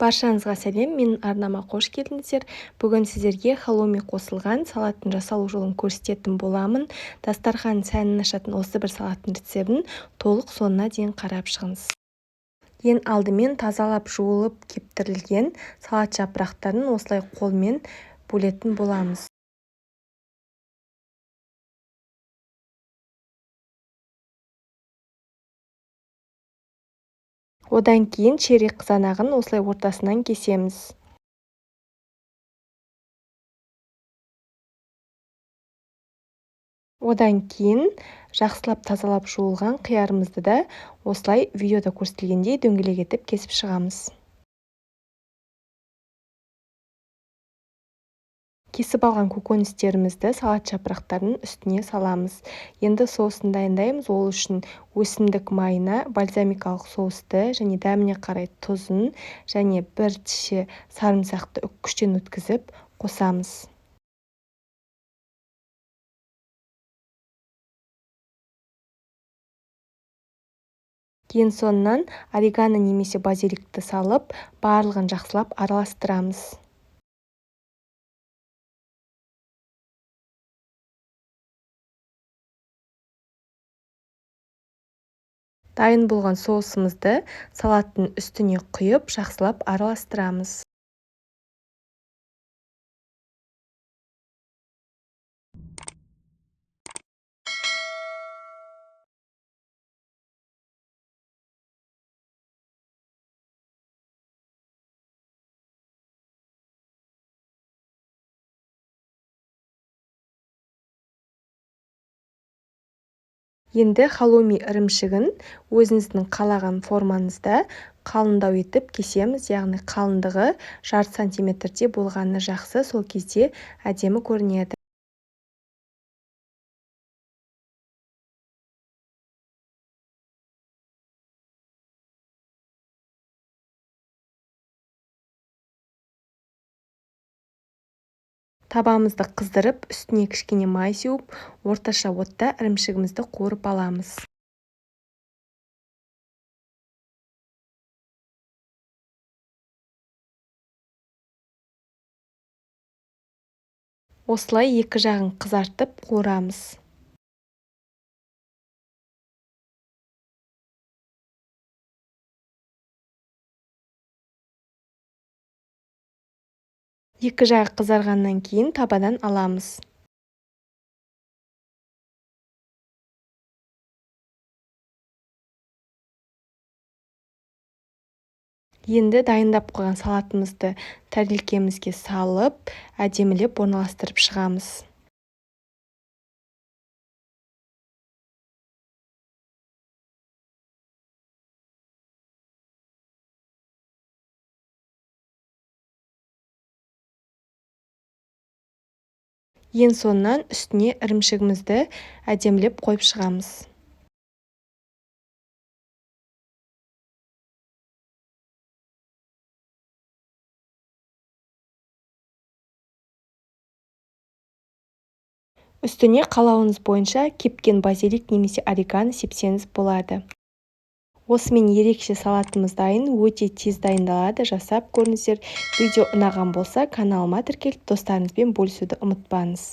Баршаңызға сәлем, менің арнама қош келдіңіздер. Бүгін сіздерге халоumi қосылған салаттың жасалу жолын көрсететін боламын. Дастархан сәнін ашатын осы бір салаттың рецебін толық соңына дейін қарап шығыңыз. Ең алдымен тазалап жуылып кептірілген салат жапырақтарын осылай қолмен бөлетін боламыз. Одан кейін черри қызанағын осылай ортасынан кесеміз. Одан кейін жақсылап тазалап жуылған қиярымызды да осылай видеода көрсетілгендей дөңгелек етіп кесіп шығамыз. Кесіп алған көкөністерімізді салат жапырақтарының үстіне саламыз. Енді соусын дайындаймыз. Ол үшін өсімдік майына бальзамикалық соусты және дәміне қарай тұзын және бір тіше сарымсақты үккіштен өткізіп қосамыз. Кейін соңынан орегано немесе базиликті салып, барлығын жақсылап араластырамыз. Дайын болған соусымызды салаттың үстіне құйып, жақсылап араластырамыз. Енді халоumi ірімшігін өзіңіздің қалаған формаңызда қалыңдау етіп кесеміз, яғни қалыңдығы жарты сантиметрде болғаны жақсы, сол кезде әдемі көрінеді. Табамызды қыздырып, үстіне кішкене май сеуіп, орташа отта ірімшігімізді қуырып аламыз. Осылай екі жағын қызартып қуырамыз. Екі жағы қызарғаннан кейін табадан аламыз. Енді дайындап қойған салатымызды тәрелкемізге салып, әдемілеп орналастырып шығамыз. Ең соңынан үстіне ірімшігімізді әдемілеп қойып шығамыз. Үстіне қалауыңыз бойынша кепкен базилик немесе орегано сепсеңіз болады. Осымен ерекше салатымыз дайын, өте тез дайындалады, жасап көріңіздер. Видео ұнаған болса, каналыма тіркеліп, достарыңызбен бөлісуді ұмытпаңыз.